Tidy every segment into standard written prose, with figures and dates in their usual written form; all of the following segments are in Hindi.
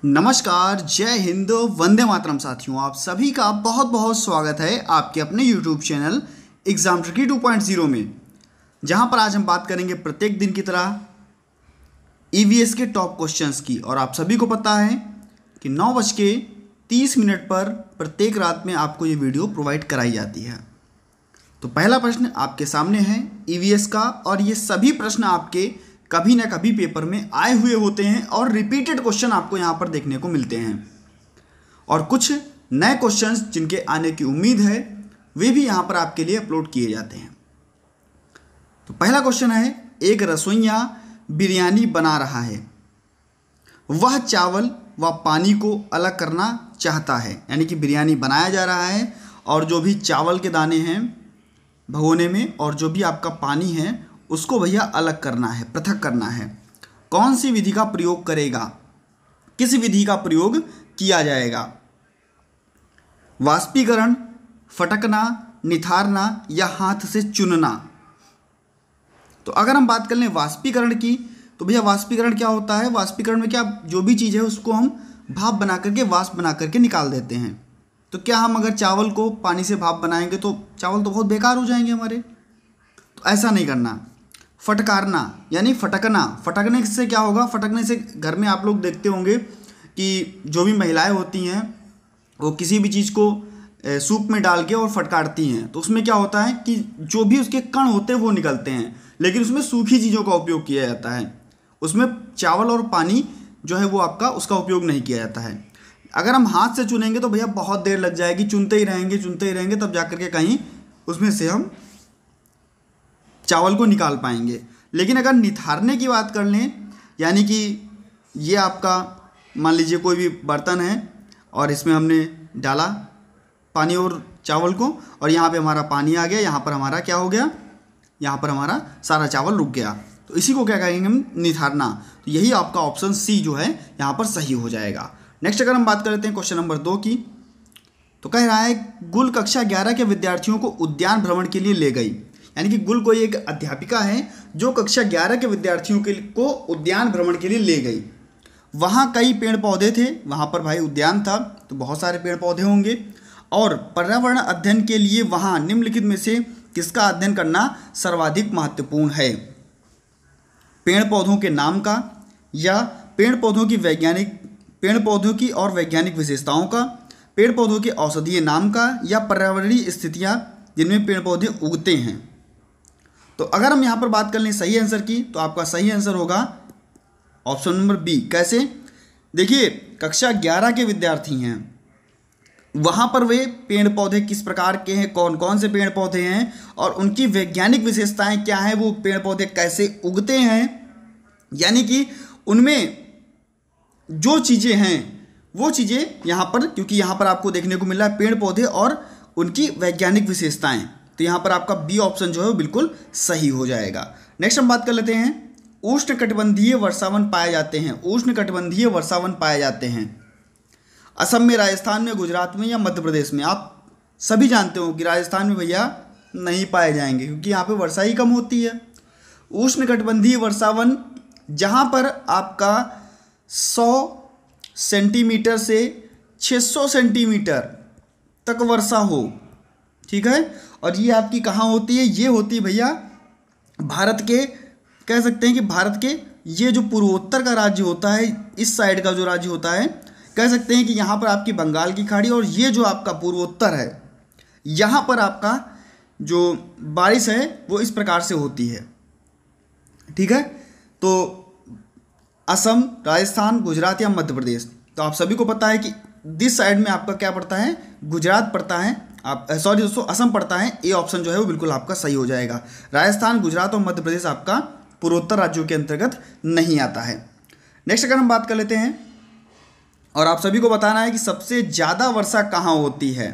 नमस्कार, जय हिंद, वंदे मातरम साथियों। आप सभी का बहुत बहुत स्वागत है आपके अपने YouTube चैनल एग्जाम ट्रिकी 2.0 में, जहां पर आज हम बात करेंगे प्रत्येक दिन की तरह EVS के टॉप क्वेश्चंस की। और आप सभी को पता है कि 9:30 पर प्रत्येक रात में आपको ये वीडियो प्रोवाइड कराई जाती है। तो पहला प्रश्न आपके सामने है EVS का, और ये सभी प्रश्न आपके कभी ना कभी पेपर में आए हुए होते हैं और रिपीटेड क्वेश्चन आपको यहाँ पर देखने को मिलते हैं, और कुछ नए क्वेश्चंस जिनके आने की उम्मीद है वे भी यहाँ पर आपके लिए अपलोड किए जाते हैं। तो पहला क्वेश्चन है, एक रसोइया बिरयानी बना रहा है, वह चावल व पानी को अलग करना चाहता है। यानी कि बिरयानी बनाया जा रहा है और जो भी चावल के दाने हैं भगोने में और जो भी आपका पानी है उसको भैया अलग करना है, पृथक करना है। कौन सी विधि का प्रयोग करेगा, किस विधि का प्रयोग किया जाएगा? वाष्पीकरण, फटकना, निथारना या हाथ से चुनना? तो अगर हम बात कर लें वाष्पीकरण की, तो भैया वाष्पीकरण क्या होता है? वाष्पीकरण में क्या, जो भी चीज़ है उसको हम भाप बना करके, वाष्प बना करके निकाल देते हैं। तो क्या हम अगर चावल को पानी से भाप बनाएंगे तो चावल तो बहुत बेकार हो जाएंगे हमारे, तो ऐसा नहीं करना। फटकारना यानी फटकना, फटकने से क्या होगा? फटकने से घर में आप लोग देखते होंगे कि जो भी महिलाएं होती हैं वो किसी भी चीज़ को सूप में डाल के और फटकारती हैं, तो उसमें क्या होता है कि जो भी उसके कण होते हैं वो निकलते हैं, लेकिन उसमें सूखी चीज़ों का उपयोग किया जाता है। उसमें चावल और पानी जो है वो आपका उसका उपयोग नहीं किया जाता है। अगर हम हाथ से चुनेंगे तो भैया बहुत देर लग जाएगी, चुनते ही रहेंगे तब जा करके कहीं उसमें से हम चावल को निकाल पाएंगे। लेकिन अगर निथारने की बात कर लें, यानी कि ये आपका मान लीजिए कोई भी बर्तन है और इसमें हमने डाला पानी और चावल को, और यहाँ पे हमारा पानी आ गया, यहाँ पर हमारा क्या हो गया? यहाँ पर हमारा सारा चावल रुक गया। तो इसी को क्या कहेंगे हम? निथारना। तो यही आपका ऑप्शन सी जो है यहाँ पर सही हो जाएगा। नेक्स्ट अगर हम बात कर लेते हैं क्वेश्चन नंबर 2 की, तो कह रहा है, गुल कक्षा 11 के विद्यार्थियों को उद्यान भ्रमण के लिए ले गई। यानी कि गुल कोई एक अध्यापिका है जो कक्षा 11 के विद्यार्थियों को उद्यान भ्रमण के लिए ले गई। वहाँ कई पेड़ पौधे थे, वहाँ पर भाई उद्यान था तो बहुत सारे पेड़ पौधे होंगे, और पर्यावरण अध्ययन के लिए वहाँ निम्नलिखित में से किसका अध्ययन करना सर्वाधिक महत्वपूर्ण है? पेड़ पौधों के नाम का, या पेड़ पौधों की और वैज्ञानिक विशेषताओं का, पेड़ पौधों के औषधीय नाम का, या पर्यावरणीय स्थितियाँ जिनमें पेड़ पौधे उगते हैं। तो अगर हम यहाँ पर बात कर लें सही आंसर की, तो आपका सही आंसर होगा ऑप्शन नंबर बी। कैसे? देखिए, कक्षा 11 के विद्यार्थी हैं, वहाँ पर वे पेड़ पौधे किस प्रकार के हैं, कौन कौन से पेड़ पौधे हैं और उनकी वैज्ञानिक विशेषताएं क्या हैं, वो पेड़ पौधे कैसे उगते हैं, यानी कि उनमें जो चीज़ें हैं वो चीज़ें यहाँ पर, क्योंकि यहाँ पर आपको देखने को मिल रहा है पेड़ पौधे और उनकी वैज्ञानिक विशेषताएं, तो यहाँ पर आपका बी ऑप्शन जो है वो बिल्कुल सही हो जाएगा। नेक्स्ट हम बात कर लेते हैं, उष्णकटिबंधीय वर्षावन पाए जाते हैं। उष्णकटिबंधीय वर्षावन पाए जाते हैं असम में, राजस्थान में, गुजरात में या मध्य प्रदेश में? आप सभी जानते हो कि राजस्थान में भैया नहीं पाए जाएंगे क्योंकि यहाँ पे वर्षा ही कम होती है। उष्णकटिबंधीय वर्षावन जहाँ पर आपका 100 सेंटीमीटर से 600 सेंटीमीटर तक वर्षा हो, ठीक है, और ये आपकी कहाँ होती है? ये होती है भैया भारत के, कह सकते हैं कि भारत के ये जो पूर्वोत्तर का राज्य होता है, इस साइड का जो राज्य होता है, कह सकते हैं कि यहाँ पर आपकी बंगाल की खाड़ी, और ये जो आपका पूर्वोत्तर है यहाँ पर आपका जो बारिश है वो इस प्रकार से होती है, ठीक है। तो असम, राजस्थान, गुजरात या मध्य प्रदेश, तो आप सभी को पता है कि दिस साइड में आपका क्या पड़ता है? गुजरात पड़ता है, आप सॉरी दोस्तों, असम पड़ता है। ए ऑप्शन जो है वो बिल्कुल आपका सही हो जाएगा। राजस्थान, गुजरात और मध्य प्रदेश आपका पूर्वोत्तर राज्यों के अंतर्गत नहीं आता है। नेक्स्ट अगर हम बात कर लेते हैं, और आप सभी को बताना है कि सबसे ज़्यादा वर्षा कहाँ होती है।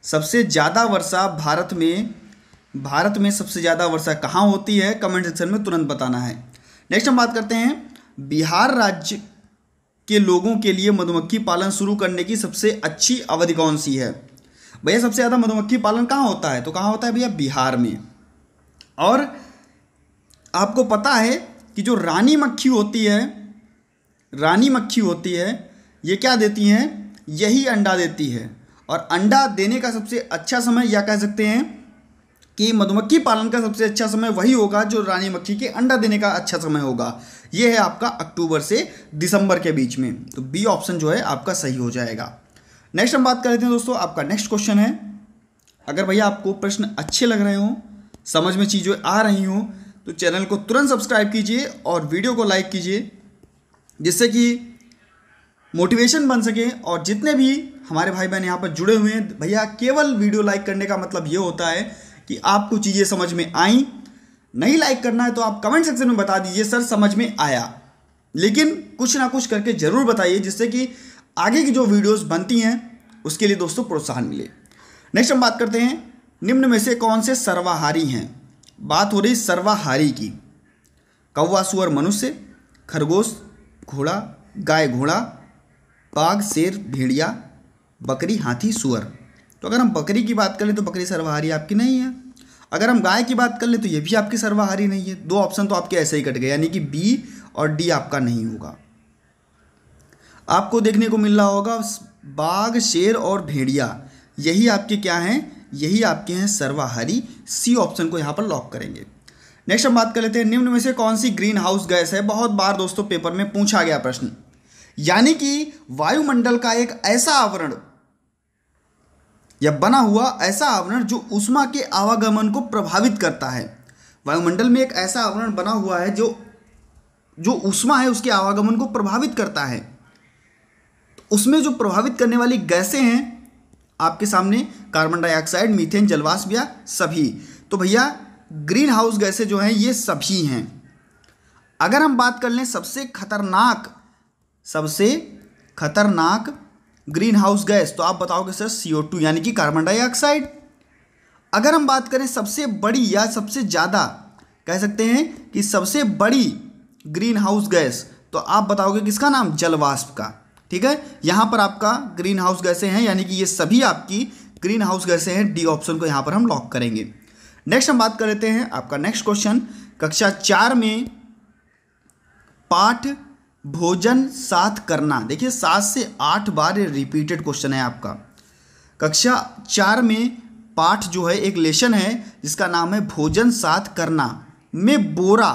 सबसे ज़्यादा वर्षा भारत में सबसे ज़्यादा वर्षा कहाँ होती है? कमेंट सेक्शन में तुरंत बताना है। नेक्स्ट हम बात करते हैं, बिहार राज्य के लोगों के लिए मधुमक्खी पालन शुरू करने की सबसे अच्छी अवधि कौन सी है? भैया सबसे ज़्यादा मधुमक्खी पालन कहाँ होता है? तो कहाँ होता है भैया? बिहार में। और आपको पता है कि जो रानी मक्खी होती है ये क्या देती हैं, यही अंडा देती है। और अंडा देने का सबसे अच्छा समय, या कह सकते हैं कि मधुमक्खी पालन का सबसे अच्छा समय वही होगा जो रानी मक्खी के अंडा देने का अच्छा समय होगा। ये है आपका अक्टूबर से दिसंबर के बीच में। तो बी ऑप्शन जो है आपका सही हो जाएगा। नेक्स्ट हम बात कर लेते हैं दोस्तों, आपका नेक्स्ट क्वेश्चन है, अगर भैया आपको प्रश्न अच्छे लग रहे हों, समझ में चीज़ें आ रही हों, तो चैनल को तुरंत सब्सक्राइब कीजिए और वीडियो को लाइक कीजिए, जिससे कि मोटिवेशन बन सके। और जितने भी हमारे भाई बहन यहाँ पर जुड़े हुए हैं, भैया केवल वीडियो लाइक करने का मतलब ये होता है कि आपको चीज़ें समझ में आई। नहीं लाइक करना है तो आप कमेंट सेक्शन में बता दीजिए सर समझ में आया, लेकिन कुछ ना कुछ करके ज़रूर बताइए, जिससे कि आगे की जो वीडियोस बनती हैं उसके लिए दोस्तों प्रोत्साहन मिले। नेक्स्ट हम बात करते हैं, निम्न में से कौन से सर्वाहारी हैं। बात हो रही सर्वाहारी की। कौवा सुअर मनुष्य, खरगोश घोड़ा, गाय घोड़ा, बाघ शेर भेड़िया, बकरी हाथी सुअर। तो अगर हम बकरी की बात करें तो बकरी सर्वाहारी आपकी नहीं है। अगर हम गाय की बात कर लें तो ये भी आपकी सर्वाहारी नहीं है। दो ऑप्शन तो आपके ऐसे ही कट गए, यानी कि बी और डी आपका नहीं होगा। आपको देखने को मिल रहा होगा बाघ शेर और भेड़िया, यही आपके क्या हैं, यही आपके हैं सर्वाहारी। सी ऑप्शन को यहाँ पर लॉक करेंगे। नेक्स्ट हम बात कर लेते हैं, निम्न में से कौन सी ग्रीन हाउस गैस है। बहुत बार दोस्तों पेपर में पूछा गया प्रश्न, यानी कि वायुमंडल का एक ऐसा आवरण या बना हुआ ऐसा आवरण जो ऊष्मा के आवागमन को प्रभावित करता है। वायुमंडल में एक ऐसा आवरण बना हुआ है जो ऊष्मा है उसके आवागमन को प्रभावित करता है। उसमें जो प्रभावित करने वाली गैसें हैं आपके सामने, कार्बन डाइऑक्साइड, मीथेन, जलवाष्प या सभी। तो भैया ग्रीन हाउस गैसें जो हैं ये सभी हैं। अगर हम बात कर लें सबसे खतरनाक ग्रीन हाउस गैस, तो आप बताओगे सर CO2 यानी कि कार्बन डाइऑक्साइड। अगर हम बात करें सबसे बड़ी या सबसे ज़्यादा, कह सकते हैं कि सबसे बड़ी ग्रीन हाउस गैस, तो आप बताओगे किसका नाम, जलवाष्प का। ठीक है, यहाँ पर आपका ग्रीन हाउस गैसें हैं, यानी कि ये सभी आपकी ग्रीन हाउस गैसें हैं। डी ऑप्शन को यहाँ पर हम लॉक करेंगे। नेक्स्ट हम बात कर लेते हैं, आपका नेक्स्ट क्वेश्चन, कक्षा 4 में पाठ भोजन साथ करना। देखिए 7 से 8 बार ये रिपीटेड क्वेश्चन है आपका। कक्षा 4 में पाठ जो है एक लेसन है जिसका नाम है भोजन साथ करना में बोरा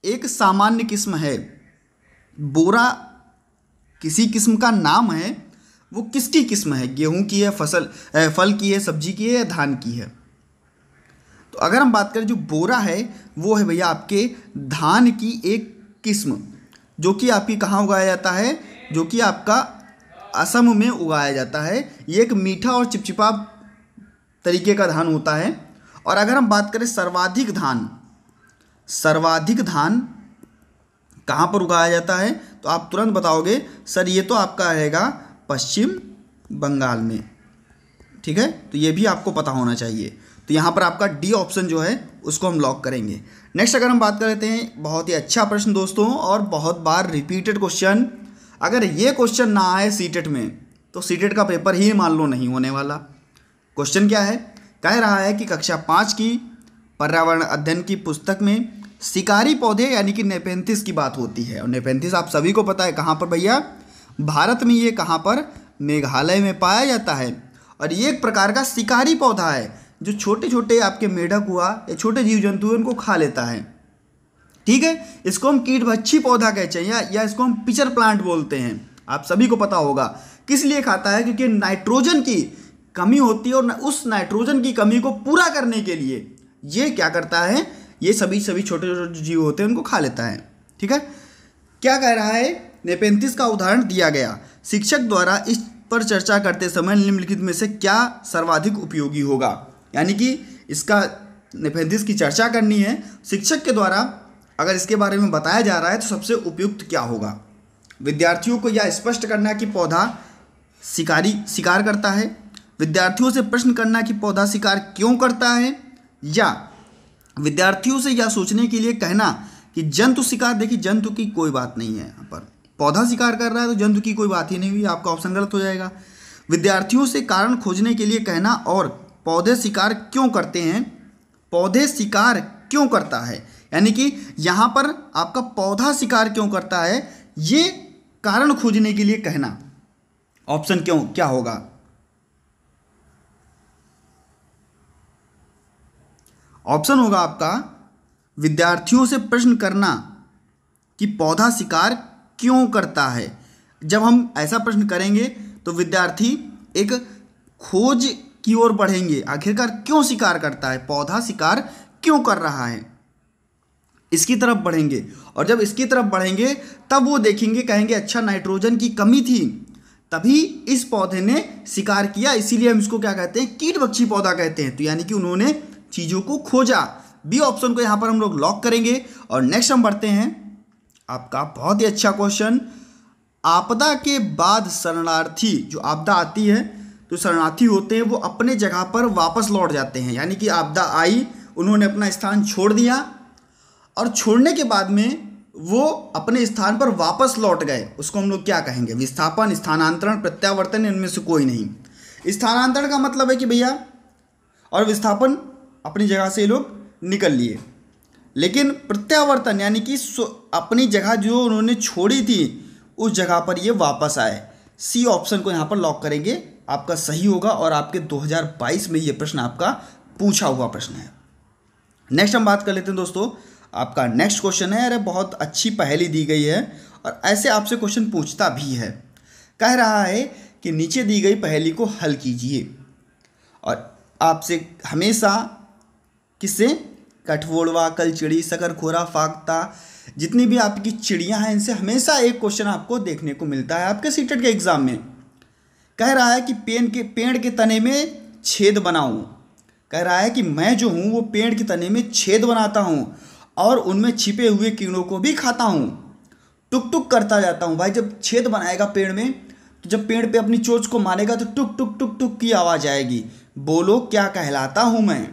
एक सामान्य किस्म है। बोरा किसी किस्म का नाम है, वो किसकी किस्म है, गेहूं की है, फल की है, सब्जी की है या धान की है। तो अगर हम बात करें जो बोरा है वो है भैया आपके धान की एक किस्म, जो कि आपकी कहाँ उगाया जाता है, जो कि आपका असम में उगाया जाता है। ये एक मीठा और चिपचिपा तरीके का धान होता है। और अगर हम बात करें सर्वाधिक धान कहाँ पर उगाया जाता है, तो आप तुरंत बताओगे सर ये तो आपका रहेगा पश्चिम बंगाल में। ठीक है, तो ये भी आपको पता होना चाहिए। तो यहाँ पर आपका डी ऑप्शन जो है उसको हम लॉक करेंगे। नेक्स्ट अगर हम बात कर लेते हैं, बहुत ही अच्छा प्रश्न दोस्तों और बहुत बार रिपीटेड क्वेश्चन। अगर ये क्वेश्चन ना आए सीटेट में तो सीटेट का पेपर ही मान लो नहीं होने वाला। क्वेश्चन क्या है, कह रहा है कि कक्षा 5 की पर्यावरण अध्ययन की पुस्तक में शिकारी पौधे यानी कि नेपेंथिस की बात होती है। और नेपेंथिस आप सभी को पता है कहाँ पर भैया, भारत में। ये कहाँ पर, मेघालय में पाया जाता है। और ये एक प्रकार का शिकारी पौधा है जो छोटे छोटे आपके मेढक हुआ या छोटे जीव जंतु उनको खा लेता है। ठीक है, इसको हम कीटभक्षी पौधा कहते हैं या इसको हम पिचर प्लांट बोलते हैं। आप सभी को पता होगा किस लिए खाता है, क्योंकि नाइट्रोजन की कमी होती है और उस नाइट्रोजन की कमी को पूरा करने के लिए ये क्या करता है, ये सभी छोटे छोटे जीव होते हैं उनको खा लेता है। ठीक है, क्या कह रहा है, नेपेंथिस का उदाहरण दिया गया। शिक्षक द्वारा इस पर चर्चा करते समय निम्नलिखित में से क्या सर्वाधिक उपयोगी होगा। यानी कि इसका नेपेंथिस की चर्चा करनी है, शिक्षक के द्वारा अगर इसके बारे में बताया जा रहा है तो सबसे उपयुक्त क्या होगा। विद्यार्थियों को यह स्पष्ट करना कि पौधा शिकार करता है, विद्यार्थियों से प्रश्न करना कि पौधा शिकार क्यों करता है, या विद्यार्थियों से यह सोचने के लिए कहना कि जंतु शिकार, देखिए जंतु की कोई बात नहीं है यहाँ पर, पौधा शिकार कर रहा है तो जंतु की कोई बात ही नहीं हुई, आपका ऑप्शन गलत हो जाएगा। विद्यार्थियों से कारण खोजने के लिए कहना और पौधे शिकार क्यों करते हैं, पौधे शिकार क्यों करता है, यानी कि यहाँ पर आपका पौधा शिकार क्यों करता है ये कारण खोजने के लिए कहना। ऑप्शन क्यों क्या होगा? ऑप्शन होगा आपका विद्यार्थियों से प्रश्न करना कि पौधा शिकार क्यों करता है। जब हम ऐसा प्रश्न करेंगे तो विद्यार्थी एक खोज की ओर बढ़ेंगे, आखिरकार क्यों शिकार करता है, पौधा शिकार क्यों कर रहा है, इसकी तरफ बढ़ेंगे। और जब इसकी तरफ बढ़ेंगे तब वो देखेंगे, कहेंगे अच्छा नाइट्रोजन की कमी थी तभी इस पौधे ने शिकार किया, इसीलिए हम इसको क्या कहते हैं, कीटभक्षी पौधा कहते हैं। तो यानी कि उन्होंने चीज़ों को खोजा। बी ऑप्शन को यहाँ पर हम लोग लॉक करेंगे। और नेक्स्ट हम बढ़ते हैं, आपका बहुत ही अच्छा क्वेश्चन, आपदा के बाद शरणार्थी, जो आपदा आती है तो शरणार्थी होते हैं वो अपने जगह पर वापस लौट जाते हैं। यानी कि आपदा आई, उन्होंने अपना स्थान छोड़ दिया और छोड़ने के बाद में वो अपने स्थान पर वापस लौट गए, उसको हम लोग क्या कहेंगे, विस्थापन, स्थानांतरण, प्रत्यावर्तन, इनमें से कोई नहीं। स्थानांतरण का मतलब है कि भैया, और विस्थापन अपनी जगह से ये लोग निकल लिए, लेकिन प्रत्यावर्तन यानी कि अपनी जगह जो उन्होंने छोड़ी थी उस जगह पर ये वापस आए। सी ऑप्शन को यहाँ पर लॉक करेंगे, आपका सही होगा और आपके 2022 में ये प्रश्न आपका पूछा हुआ प्रश्न है। नेक्स्ट हम बात कर लेते हैं दोस्तों, आपका नेक्स्ट क्वेश्चन है, अरे बहुत अच्छी पहेली दी गई है और ऐसे आपसे क्वेश्चन पूछता भी है। कह रहा है कि नीचे दी गई पहेली को हल कीजिए, और आपसे हमेशा किससे, कठफोड़वा, कलचिड़ी, शकरखोरा, फाख्ता, जितनी भी आपकी चिड़ियां हैं इनसे हमेशा एक क्वेश्चन आपको देखने को मिलता है आपके सीटेट के एग्जाम में। कह रहा है कि पेड़ के तने में छेद बनाऊं। कह रहा है कि मैं जो हूँ वो पेड़ के तने में छेद बनाता हूँ और उनमें छिपे हुए कीड़ों को भी खाता हूँ, टुक टुक करता जाता हूँ। भाई जब छेद बनाएगा पेड़ में, तो जब पेड़ पे अपनी चोंच को मारेगा तो टुक टुक टुक टुक की आवाज़ आएगी। बोलो क्या कहलाता हूँ मैं,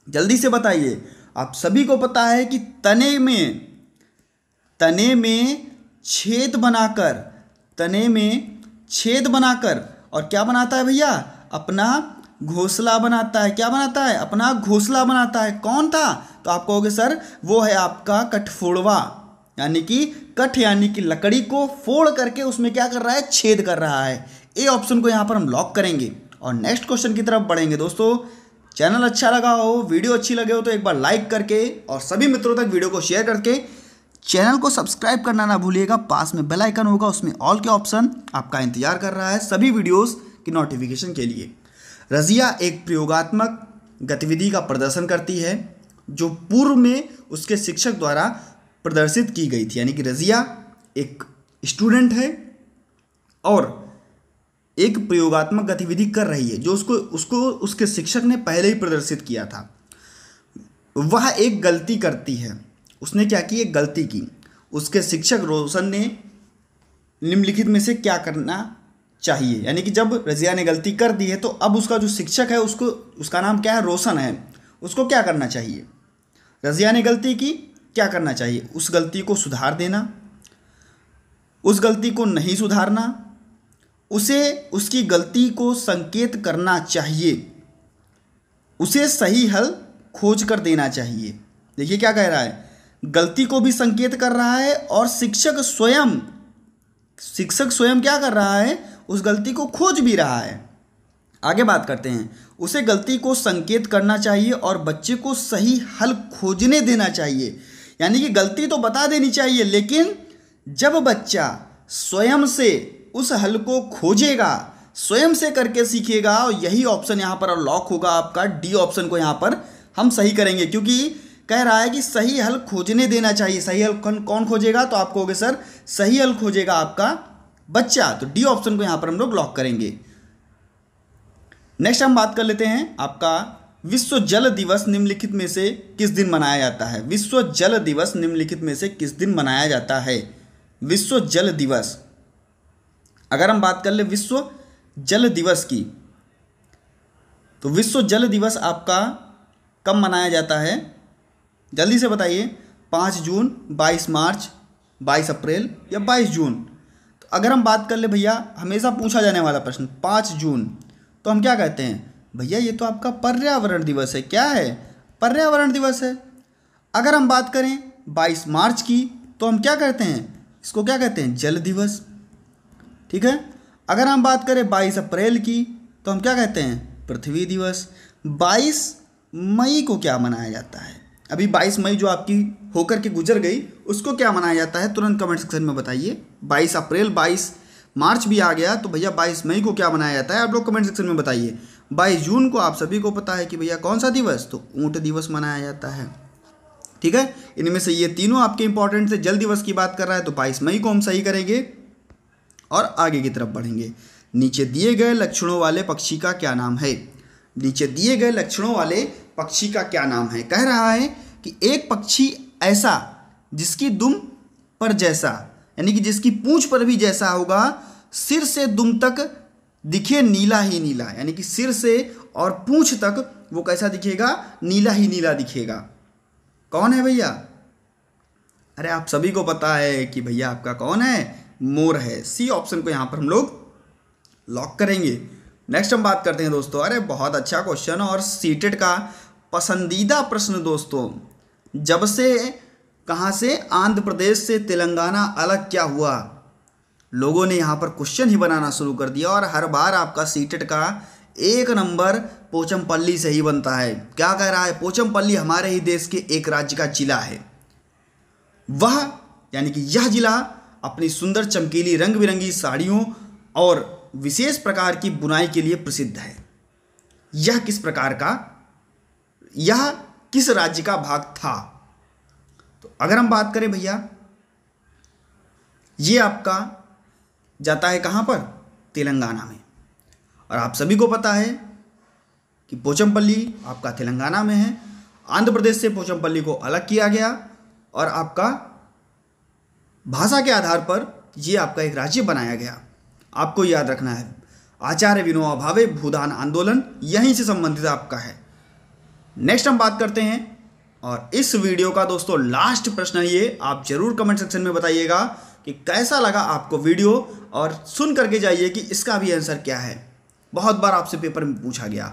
जल्दी से बताइए। आप सभी को पता है कि तने में छेद बनाकर और क्या बनाता है भैया, अपना घोंसला बनाता है। क्या बनाता है, अपना घोंसला बनाता है। कौन था, तो आप कहोगे सर वो है आपका कठफोड़वा, यानी कि कठ यानी कि लकड़ी को फोड़ करके उसमें क्या कर रहा है, छेद कर रहा है। ए ऑप्शन को यहाँ पर हम लॉक करेंगे और नेक्स्ट क्वेश्चन की तरफ बढ़ेंगे। दोस्तों चैनल अच्छा लगा हो, वीडियो अच्छी लगे हो तो एक बार लाइक करके और सभी मित्रों तक वीडियो को शेयर करके चैनल को सब्सक्राइब करना ना भूलिएगा। पास में बेल आइकन होगा, उसमें ऑल के ऑप्शन आपका इंतजार कर रहा है सभी वीडियोस की नोटिफिकेशन के लिए। रज़िया एक प्रयोगात्मक गतिविधि का प्रदर्शन करती है जो पूर्व में उसके शिक्षक द्वारा प्रदर्शित की गई थी। यानी कि रज़िया एक स्टूडेंट है और एक प्रयोगात्मक गतिविधि कर रही है जो उसको उसके शिक्षक ने पहले ही प्रदर्शित किया था। वह एक गलती करती है। उसने क्या की, एक गलती की। उसके शिक्षक रोशन ने निम्नलिखित में से क्या करना चाहिए, यानी कि जब रज़िया ने गलती कर दी है तो अब उसका जो शिक्षक है उसका नाम क्या है, रोशन है, उसको क्या करना चाहिए। रज़िया ने गलती की, क्या करना चाहिए, उस गलती को सुधार देना, उस गलती को नहीं सुधारना, उसे उसकी गलती को संकेत करना चाहिए, उसे सही हल खोज कर देना चाहिए। देखिए क्या कह रहा है, गलती को भी संकेत कर रहा है और शिक्षक स्वयं क्या कर रहा है, उस गलती को खोज भी रहा है। आगे बात करते हैं, उसे गलती को संकेत करना चाहिए और बच्चे को सही हल खोजने देना चाहिए। यानी कि गलती तो बता देनी चाहिए, लेकिन जब बच्चा स्वयं से उस हल को खोजेगा, स्वयं से करके सीखेगा, और यही ऑप्शन यहाँ पर लॉक होगा आपका। डी ऑप्शन को यहाँ पर हम सही करेंगे, क्योंकि कह रहा है कि सही हल खोजने देना चाहिए। सही हल कौन खोजेगा, तो आप कहोगे सर सही हल खोजेगा आपका बच्चा। तो डी ऑप्शन को यहाँ पर हम लोग लॉक करेंगे। नेक्स्ट हम बात कर लेते हैं, आपका विश्व जल दिवस निम्नलिखित में से किस दिन मनाया जाता है। विश्व जल दिवस निम्नलिखित में से किस दिन मनाया जाता है। विश्व जल दिवस, अगर हम बात कर ले विश्व जल दिवस की, तो विश्व जल दिवस आपका कब मनाया जाता है, जल्दी से बताइए। 5 जून, 22 मार्च, 22 अप्रैल या 22 जून। तो अगर हम बात कर ले भैया, हमेशा पूछा जाने वाला प्रश्न 5 जून, तो हम क्या कहते हैं भैया, ये तो आपका पर्यावरण दिवस है। क्या है, पर्यावरण दिवस है। अगर हम बात करें 22 मार्च की, तो हम क्या कहते हैं, इसको क्या कहते हैं, जल दिवस। ठीक है, अगर हम बात करें 22 अप्रैल की तो हम क्या कहते हैं, पृथ्वी दिवस। 22 मई को क्या मनाया जाता है, अभी 22 मई जो आपकी होकर के गुजर गई उसको क्या मनाया जाता है, तुरंत कमेंट सेक्शन में बताइए। 22 अप्रैल, 22 मार्च भी आ गया तो भैया 22 मई को क्या मनाया जाता है, आप लोग कमेंट सेक्शन में बताइए। 22 जून को आप सभी को पता है कि भैया कौन सा दिवस, तो ऊँट दिवस मनाया जाता है। ठीक है, इनमें से ये तीनों आपके इंपॉर्टेंट से। जल दिवस की बात कर रहा है तो 22 मई को हम सही करेंगे और आगे की तरफ बढ़ेंगे। नीचे दिए गए लक्षणों वाले पक्षी का क्या नाम है, नीचे दिए गए लक्षणों वाले पक्षी का क्या नाम है। कह रहा है कि एक पक्षी ऐसा जिसकी दुम पर जैसा, यानी कि जिसकी पूंछ पर भी जैसा होगा, सिर से दुम तक दिखे नीला ही नीला, यानी कि सिर से और पूंछ तक वो कैसा दिखेगा, नीला ही नीला दिखेगा। कौन है भैया, अरे आप सभी को पता है कि भैया आपका कौन है, मोर है। सी ऑप्शन को यहाँ पर हम लोग लॉक करेंगे। नेक्स्ट हम बात करते हैं दोस्तों, अरे बहुत अच्छा क्वेश्चन और सीटेट का पसंदीदा प्रश्न दोस्तों। जब से कहाँ से, आंध्र प्रदेश से तेलंगाना अलग क्या हुआ। लोगों ने यहाँ पर क्वेश्चन ही बनाना शुरू कर दिया और हर बार आपका सीटेट का 1 नंबर पोचमपल्ली से ही बनता है। क्या कह रहा है, पोचमपल्ली हमारे ही देश के एक राज्य का जिला है। वह यानी कि यह जिला अपनी सुंदर चमकीली रंग बिरंगी साड़ियों और विशेष प्रकार की बुनाई के लिए प्रसिद्ध है। यह किस प्रकार का, यह किस राज्य का भाग था। तो अगर हम बात करें भैया, ये आपका जाता है कहाँ पर, तेलंगाना में। और आप सभी को पता है कि पोचमपल्ली आपका तेलंगाना में है। आंध्र प्रदेश से पोचमपल्ली को अलग किया गया और आपका भाषा के आधार पर ये आपका एक राज्य बनाया गया। आपको याद रखना है, आचार्य विनोबा भावे भूदान आंदोलन यहीं से संबंधित आपका है। नेक्स्ट हम बात करते हैं, और इस वीडियो का दोस्तों लास्ट प्रश्न ये आप जरूर कमेंट सेक्शन में बताइएगा कि कैसा लगा आपको वीडियो, और सुन करके जाइए कि इसका भी आंसर क्या है। बहुत बार आपसे पेपर में पूछा गया,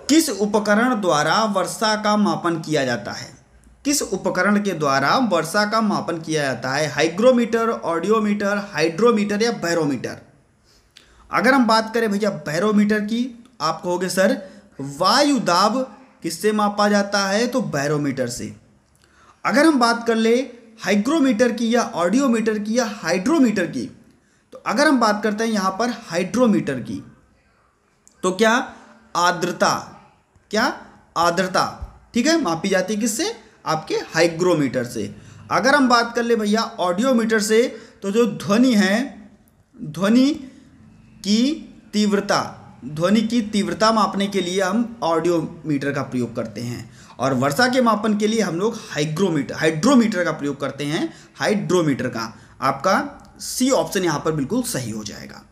किस उपकरण द्वारा वर्षा का मापन किया जाता है, किस उपकरण के द्वारा वर्षा का मापन किया जाता है, हाइग्रोमीटर, ऑडियोमीटर, हाइड्रोमीटर या बैरोमीटर। अगर हम बात करें भैया बैरोमीटर की, आप कहोगे सर वायु दाब किससे मापा जाता है, तो बैरोमीटर से। अगर हम बात कर ले हाइग्रोमीटर की या ऑडियोमीटर की या हाइड्रोमीटर की, तो अगर हम बात करते हैं यहाँ पर हाइड्रोमीटर की, तो क्या आर्द्रता, क्या आर्द्रता, ठीक है, मापी जाती है किससे, आपके हाइग्रोमीटर से। अगर हम बात कर ले भैया ऑडियोमीटर से, तो जो ध्वनि है, ध्वनि की तीव्रता, ध्वनि की तीव्रता मापने के लिए हम ऑडियोमीटर का प्रयोग करते हैं। और वर्षा के मापन के लिए हम लोग हाइड्रोमीटर का प्रयोग करते हैं, हाइड्रोमीटर का। आपका सी ऑप्शन यहाँ पर बिल्कुल सही हो जाएगा।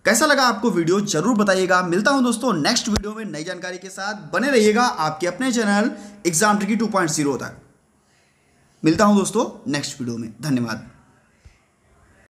कैसा लगा आपको वीडियो जरूर बताइएगा। मिलता हूं दोस्तों नेक्स्ट वीडियो में नई जानकारी के साथ। बने रहिएगा आपके अपने चैनल एग्जाम ट्रिकी 2.0 तक। मिलता हूं दोस्तों नेक्स्ट वीडियो में। धन्यवाद।